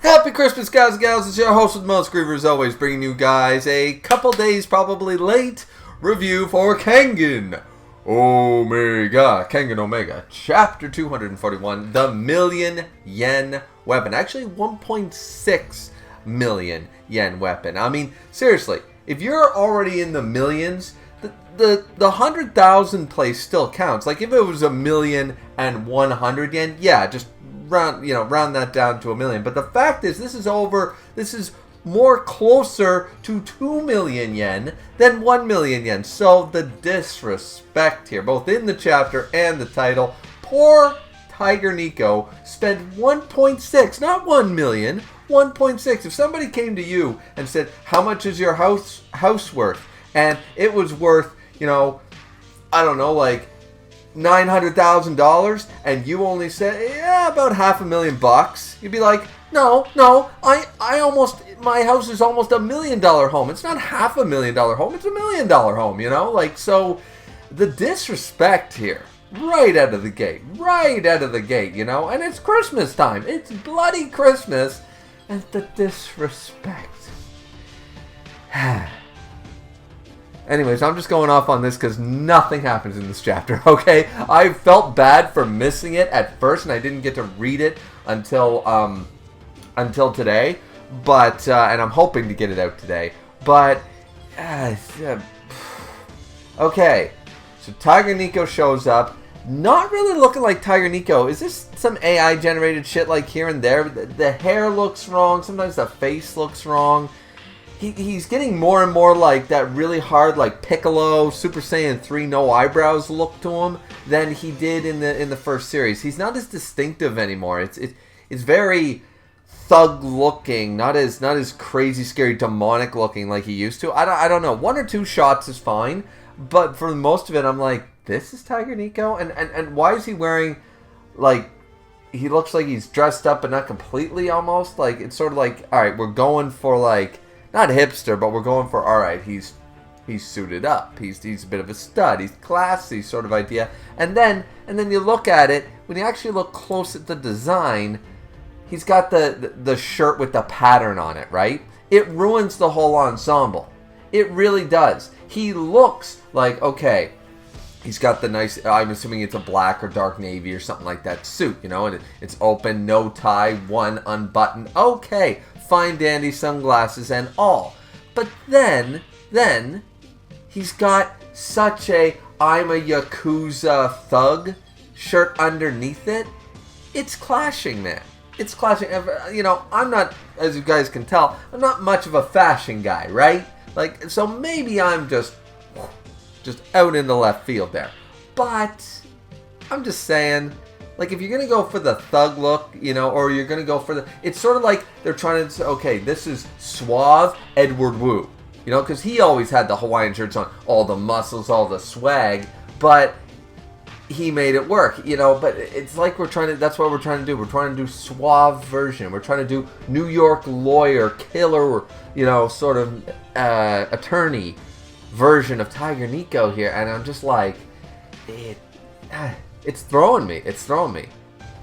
Happy Christmas, guys and gals. It's your host with most Griever, as always, bringing you guys a couple days probably late review for Kengan Omega. Kengan Omega, Chapter 241, the million yen weapon. Actually, 1.6 million yen weapon. I mean, seriously, if you're already in the millions, the 100,000 place still counts. Like, if it was 1,100,000 yen, yeah, just round that down to 1,000,000. But the fact is, this is more closer to 2 million yen than 1 million yen. So the disrespect here, both in the chapter and the title. Poor Tiger Nico spent 1.6, not 1 million, 1.6. If somebody came to you and said, how much is your house worth? And it was worth, I don't know, like $900,000, and you only said, yeah, about $500,000. You'd be like, no, my house is almost $1 million home. It's not $500,000 home. It's $1 million home. So the disrespect here, right out of the gate, and it's Christmas time. It's bloody Christmas, and the disrespect. Anyways, I'm just going off on this because nothing happens in this chapter, okay? I felt bad for missing it at first, and I didn't get to read it until today. But and I'm hoping to get it out today. But okay, so Tiger Nico shows up, not really looking like Tiger Nico. Is this some AI generated shit like here and there? The hair looks wrong. Sometimes the face looks wrong. He's getting more and more like that really hard, like Piccolo, Super Saiyan 3, no eyebrows look to him than he did in the first series. He's not as distinctive anymore. It's very thug looking, not as crazy, scary, demonic looking like he used to. I don't know. 1 or 2 shots is fine, but for most of it, I'm like, this is Tiger Nico, and why is he wearing like? He looks like he's dressed up, but not completely. Almost like it's sort of like, all right, we're going for like. Not hipster, but we're going for, all right, he's suited up. He's a bit of a stud. He's classy sort of idea. And then you look at it, when you actually look close at the design, he's got the shirt with the pattern on it, right? It ruins the whole ensemble. It really does. He looks like, okay, he's got the nice, I'm assuming it's a black or dark navy or something like that suit, and it's open, no tie, one unbuttoned. Okay, fine dandy sunglasses and all. But then he's got such a I'm a Yakuza thug shirt underneath it. It's clashing, man. It's clashing. I'm not, as you guys can tell, I'm not much of a fashion guy, right? Like, so maybe I'm just out in the left field there. But I'm just saying, like, if you're going to go for the thug look, or you're going to go for the... It's sort of like they're trying to say, okay, this is suave Edward Wu. Because he always had the Hawaiian shirts on, all the muscles, all the swag, but he made it work, But it's like that's what we're trying to do. We're trying to do suave version. We're trying to do New York lawyer, killer, sort of attorney version of Tiger Nico here. And I'm just like, It's throwing me.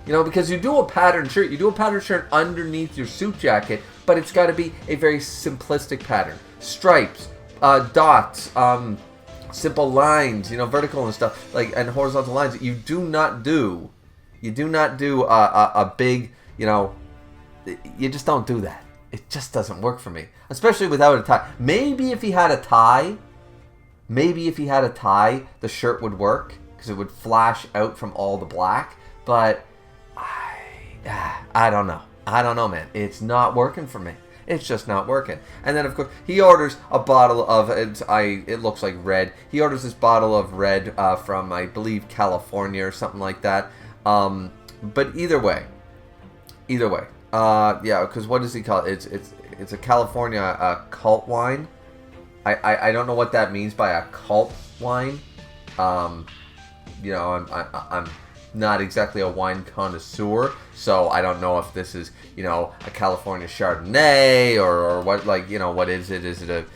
Because you do a patterned shirt underneath your suit jacket, but it's got to be a very simplistic pattern. Stripes, dots, simple lines, vertical and stuff, like, and horizontal lines. You do not do a big, you just don't do that. It just doesn't work for me, especially without a tie. Maybe if he had a tie, the shirt would work, because it would flash out from all the black, but I don't know, man. It's not working for me. It's just not working. And then, of course, he orders a bottle of, it looks like red. He orders this bottle of red from, I believe, California or something like that. But either way, yeah, because what does he call it? It's a California cult wine. I don't know what that means by a cult wine. I'm not exactly a wine connoisseur, so I don't know if this is, a California Chardonnay or what, like, what is it? Is it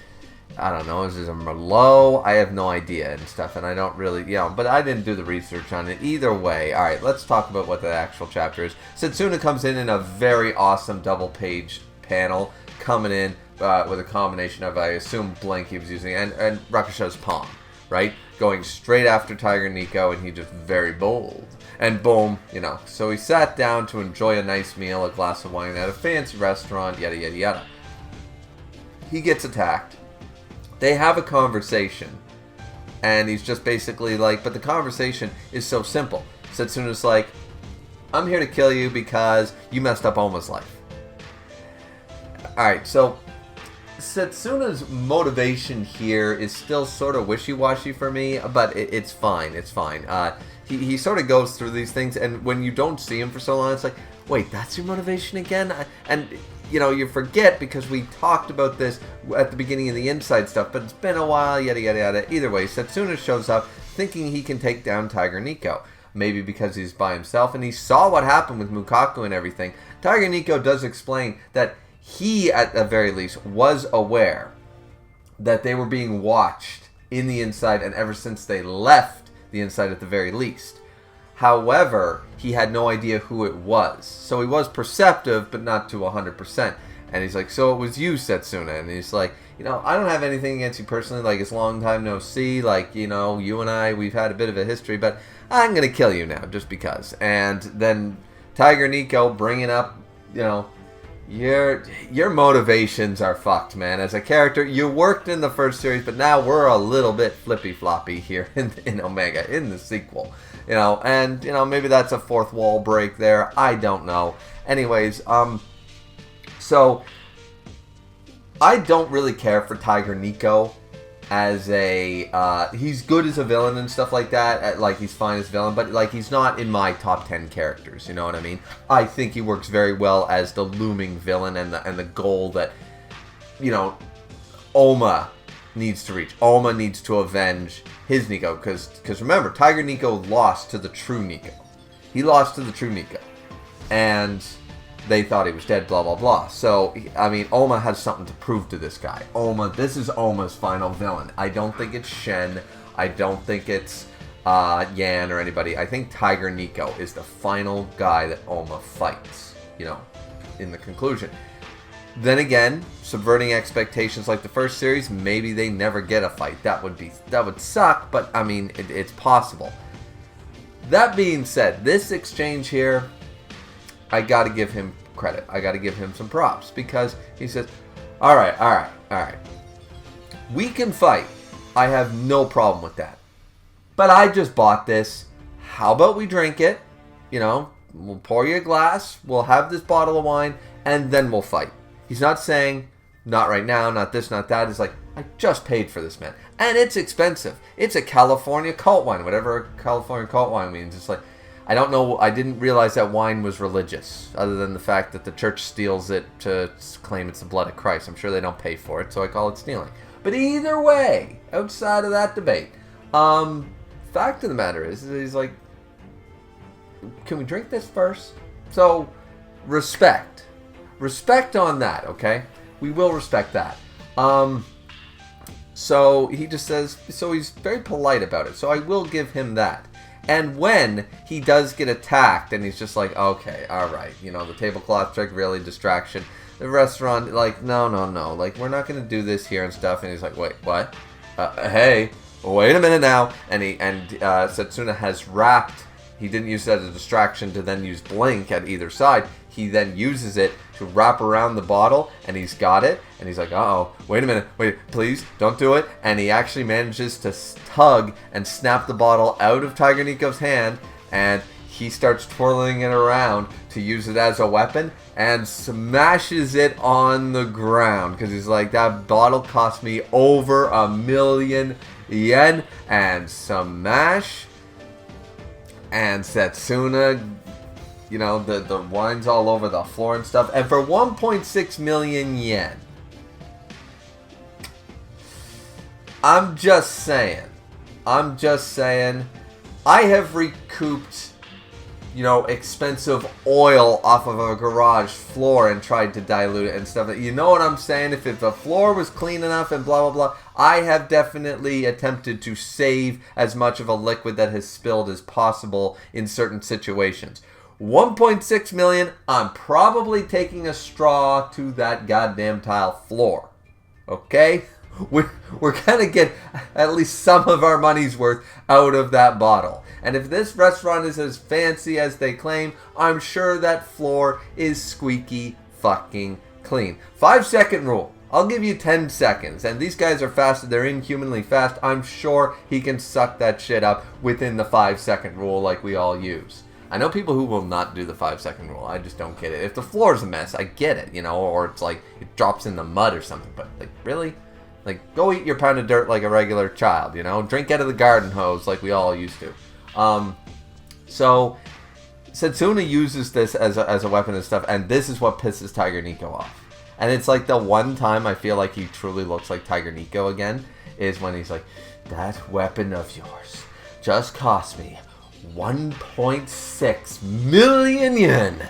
I don't know, is this a Merlot? I have no idea and stuff, and I don't really, but I didn't do the research on it. Either way, alright, let's talk about what the actual chapter is. Setsuna comes in a very awesome double-page panel, coming in with a combination of, I assume, Blink he was using, and Rakusho's palm, right? Going straight after Tiger Nico, and he just very bold. And boom, so he sat down to enjoy a nice meal, a glass of wine at a fancy restaurant, yada, yada, yada. He gets attacked. They have a conversation, and he's just basically like, but the conversation is so simple. Setsuna's like, I'm here to kill you because you messed up Oma's life. Alright, so Setsuna's motivation here is still sort of wishy-washy for me, but it's fine, it's fine. He sort of goes through these things, and when you don't see him for so long, it's like, wait, that's your motivation again? And you forget because we talked about this at the beginning of the Inside stuff, but it's been a while, yada, yada, yada. Either way, Setsuna shows up thinking he can take down Tiger Nico. Maybe because he's by himself, and he saw what happened with Mukaku and everything. Tiger Nico does explain that he, at the very least, was aware that they were being watched in the Inside, and ever since they left the Inside at the very least. However, he had no idea who it was. So he was perceptive, but not to 100%. And he's like, so it was you, Setsuna. And he's like, I don't have anything against you personally. Like, it's a long time no see. Like, you and I, we've had a bit of a history. But I'm going to kill you now, just because. And then Tiger Nico bringing up, your motivations are fucked, man. As a character, you worked in the first series, but now we're a little bit flippy-floppy here in Omega, in the sequel. And maybe that's a fourth wall break there. I don't know. Anyways, so I don't really care for Tiger Nico as a, he's good as a villain and stuff like that. Like, he's fine as a villain, but like, he's not in my top 10 characters. You know what I mean? I think he works very well as the looming villain and the goal that, Oma needs to reach. Oma needs to avenge his Nico, because remember, Tiger Nico lost to the true Nico. He lost to the true Nico. And they thought he was dead, blah, blah, blah. So, I mean, Oma has something to prove to this guy. This is Oma's final villain. I don't think it's Shen. I don't think it's Yan or anybody. I think Tiger Nico is the final guy that Oma fights, in the conclusion. Then again, subverting expectations like the first series, maybe they never get a fight. That would suck, but I mean, it's possible. That being said, this exchange here, I gotta give him credit. I gotta give him some props, because he says, alright. We can fight. I have no problem with that. But I just bought this. How about we drink it? We'll pour you a glass, we'll have this bottle of wine, and then we'll fight. He's not saying, not right now, not this, not that. He's like, I just paid for this, man. And it's expensive. It's a California cult wine, whatever a California cult wine means. It's like, I don't know, I didn't realize that wine was religious, other than the fact that the church steals it to claim it's the blood of Christ. I'm sure they don't pay for it, so I call it stealing. But either way, outside of that debate, fact of the matter is, he's like, can we drink this first? So, respect. Respect on that, okay? We will respect that. So he just says, so he's very polite about it. So I will give him that. And when he does get attacked, and he's just like, okay, alright, the tablecloth trick, really, distraction. The restaurant, like, no, like, we're not going to do this here and stuff. And he's like, wait, what? Hey, wait a minute now. And Setsuna has wrapped, he didn't use it as a distraction to then use Blink at either side. He then uses it to wrap around the bottle, and he's got it, and he's like, uh-oh, wait a minute, wait, please, don't do it, and he actually manages to tug and snap the bottle out of Tiger Nico's hand, and he starts twirling it around to use it as a weapon, and smashes it on the ground, because he's like, that bottle cost me over 1,000,000 yen, and smash, and Setsuna, the wine's all over the floor and stuff. And for 1.6 million yen, I'm just saying, I have recouped, expensive oil off of a garage floor and tried to dilute it and stuff. You know what I'm saying? If the floor was clean enough and blah, blah, blah, I have definitely attempted to save as much of a liquid that has spilled as possible in certain situations. 1.6 million, I'm probably taking a straw to that goddamn tile floor. Okay? We're going to get at least some of our money's worth out of that bottle. And if this restaurant is as fancy as they claim, I'm sure that floor is squeaky fucking clean. 5-second rule. I'll give you 10 seconds. And these guys are fast. They're inhumanly fast. I'm sure he can suck that shit up within the 5-second rule like we all use. I know people who will not do the 5-second rule. I just don't get it. If the floor's a mess, I get it, or it's like it drops in the mud or something. But, really? Go eat your pound of dirt like a regular child, Drink out of the garden hose like we all used to. So, Setsuna uses this as a weapon and stuff, and this is what pisses Tiger Nico off. And it's like the one time I feel like he truly looks like Tiger Nico again, is when he's like, that weapon of yours just cost me 1.6 million yen.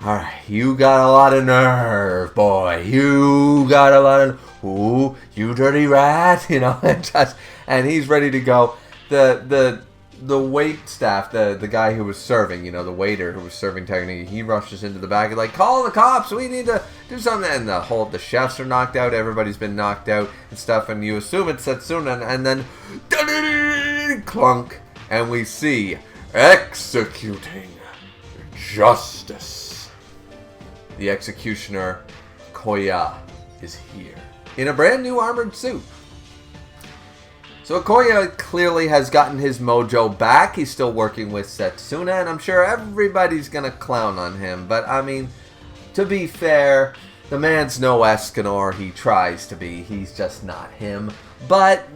Alright, you got a lot of nerve, boy. You got a lot of... Ooh, you dirty rat. And he's ready to go. The wait staff, the guy who was serving, the waiter who was serving Tiger Nico, he rushes into the back and call the cops. We need to do something. And the chefs are knocked out. Everybody's been knocked out and stuff. And you assume it's Setsuna. And then... clunk. And we see executing justice. The executioner, Koya, is here in a brand new armored suit. So Koya clearly has gotten his mojo back. He's still working with Setsuna, and I'm sure everybody's going to clown on him. But, to be fair, the man's no Escanor. He tries to be. He's just not him. But,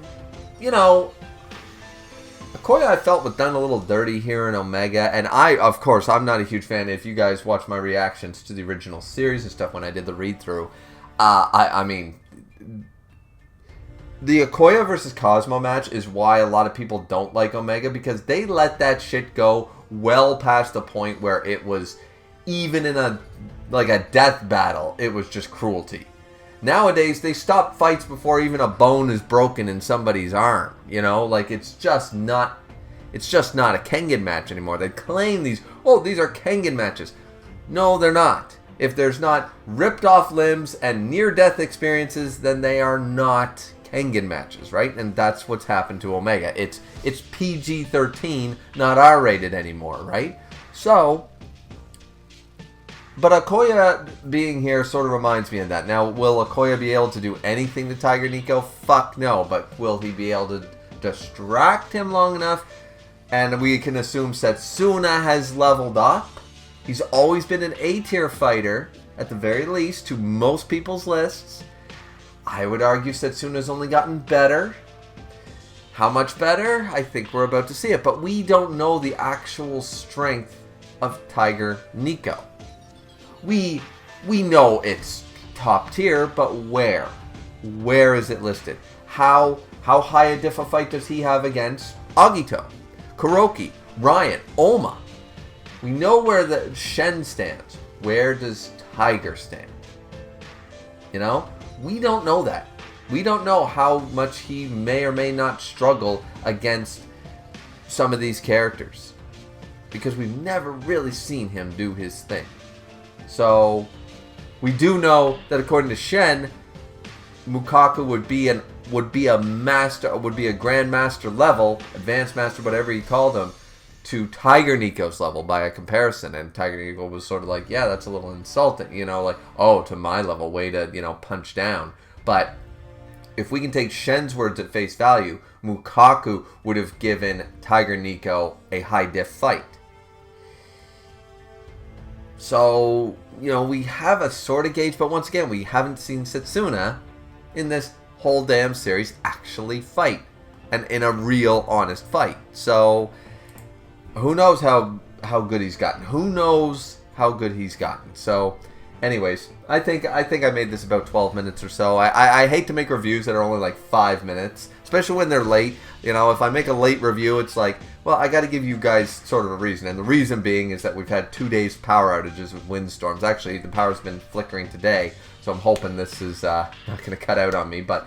Koya, I felt, was done a little dirty here in Omega, and of course, I'm not a huge fan. If you guys watch my reactions to the original series and stuff when I did the read-through, the Okoye versus Cosmo match is why a lot of people don't like Omega, because they let that shit go well past the point where it was, even in a death battle, it was just cruelty. Nowadays, they stop fights before even a bone is broken in somebody's arm. It's just not a Kengan match anymore. They claim these are Kengan matches. No, they're not. If there's not ripped off limbs and near-death experiences, then they are not Kengan matches, right? And that's what's happened to Omega. It's PG-13, not R-rated anymore, right? So... But Okoye being here sort of reminds me of that. Now, will Okoye be able to do anything to Tiger Nico? Fuck no. But will he be able to distract him long enough? And we can assume Setsuna has leveled up. He's always been an A-tier fighter, at the very least, to most people's lists. I would argue Setsuna's only gotten better. How much better? I think we're about to see it. But we don't know the actual strength of Tiger Nico. We know it's top tier, but where? Where is it listed? How high a diff a fight does he have against Agito, Kuroki, Ryan, Oma? We know where the Shen stands. Where does Tiger stand? We don't know that. We don't know how much he may or may not struggle against some of these characters, because we've never really seen him do his thing. So, we do know that according to Shen, Mukaku would be a grandmaster level, advanced master, whatever he called him, to Tiger Nico's level by a comparison. And Tiger Nico was sort of like, yeah, that's a little insulting, to my level, way to, punch down. But if we can take Shen's words at face value, Mukaku would have given Tiger Nico a high diff fight. So, we have a sort of gauge, but once again, we haven't seen Setsuna in this whole damn series actually fight, and in a real, honest fight. So, who knows how good he's gotten? Who knows how good he's gotten? So, anyways, I think I made this about 12 minutes or so. I hate to make reviews that are only 5 minutes, especially when they're late. If I make a late review, it's like, Well, I got to give you guys sort of a reason, and the reason being is that we've had 2 days power outages with windstorms. Actually, the power's been flickering today, so I'm hoping this is not going to cut out on me. But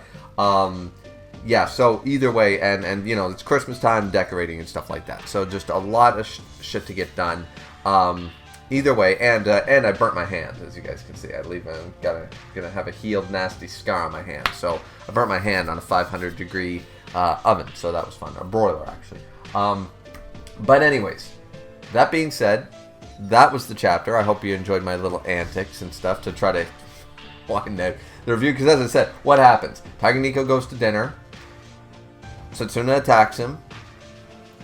yeah, so either way, and you know, it's Christmas time, decorating and stuff like that. So just a lot of shit to get done. Either way, and I burnt my hand, as you guys can see. I'm gonna have a healed nasty scar on my hand. So I burnt my hand on a 500-degree oven, so that was fun. A broiler, actually. But anyways, that being said, that was the chapter. I hope you enjoyed my little antics and stuff to try to wind out the review. Because as I said, what happens? Tiger Nico goes to dinner, Setsuna attacks him,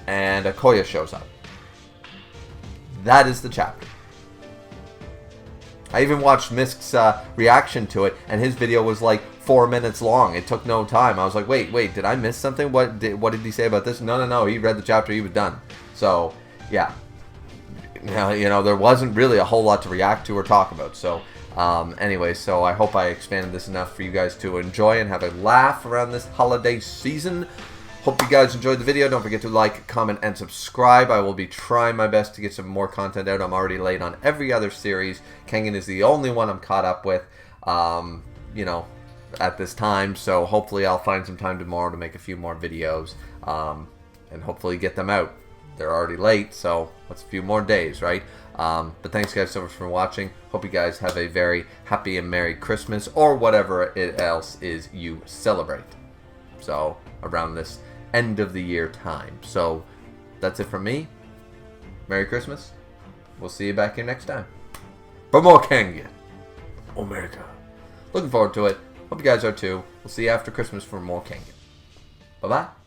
and Koya shows up. That is the chapter. I even watched Misk's reaction to it, and his video was like 4 minutes long. It took no time. I was like, wait, did I miss something? What did he say about this? No. He read the chapter. He was done. So, yeah. Now, you know, there wasn't really a whole lot to react to or talk about. So, anyway, so I hope I expanded this enough for you guys to enjoy and have a laugh around this holiday season. Hope you guys enjoyed the video. Don't forget to like, comment, and subscribe. I will be trying my best to get some more content out. I'm already late on every other series. Kengan is the only one I'm caught up with, you know, at this time. So hopefully I'll find some time tomorrow to make a few more videos and hopefully get them out. They're already late, so what's a few more days, right? But thanks guys so much for watching. Hope you guys have a very happy and Merry Christmas or whatever it else is you celebrate. So around this end of the year time. So that's it from me. Merry Christmas. We'll see you back here next time for more Kengan. Omega. Looking forward to it. Hope you guys are too. We'll see you after Christmas for more Kengan. Bye-bye.